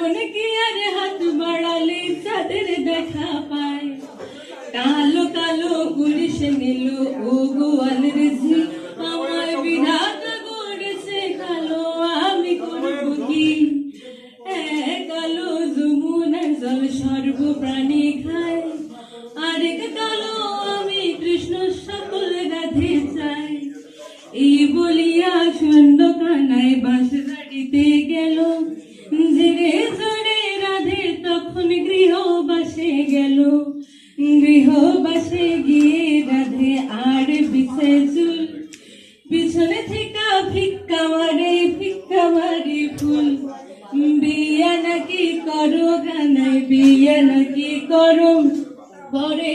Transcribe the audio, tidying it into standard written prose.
অনেকে আর হাত বাড়ালে তাদের দেখা পায়, কালো কালো পুলিশ নিল ও গোয়ালের ঝি, আমার বিধাতা গড়েছে কালো, আমি করব কি? কালো যমুনার জল সর্বপ্রাণী খায়, আরেক কালো আমি কৃষ্ণ সকল রাধে চাই। এই বলিয়া সুন্দ কানায় বাঁশবাড়িতে গেল, ধীরে ধরে রাধে তখন গৃহবাসে গেল। গৃহবাসে গিয়ে রাধে আর বিছে চুল, পিছনে থেকে ভিক্ষা মারে ফুল। বিয়া নাকি করো গানায়, বিয়া নাকি করো, পরে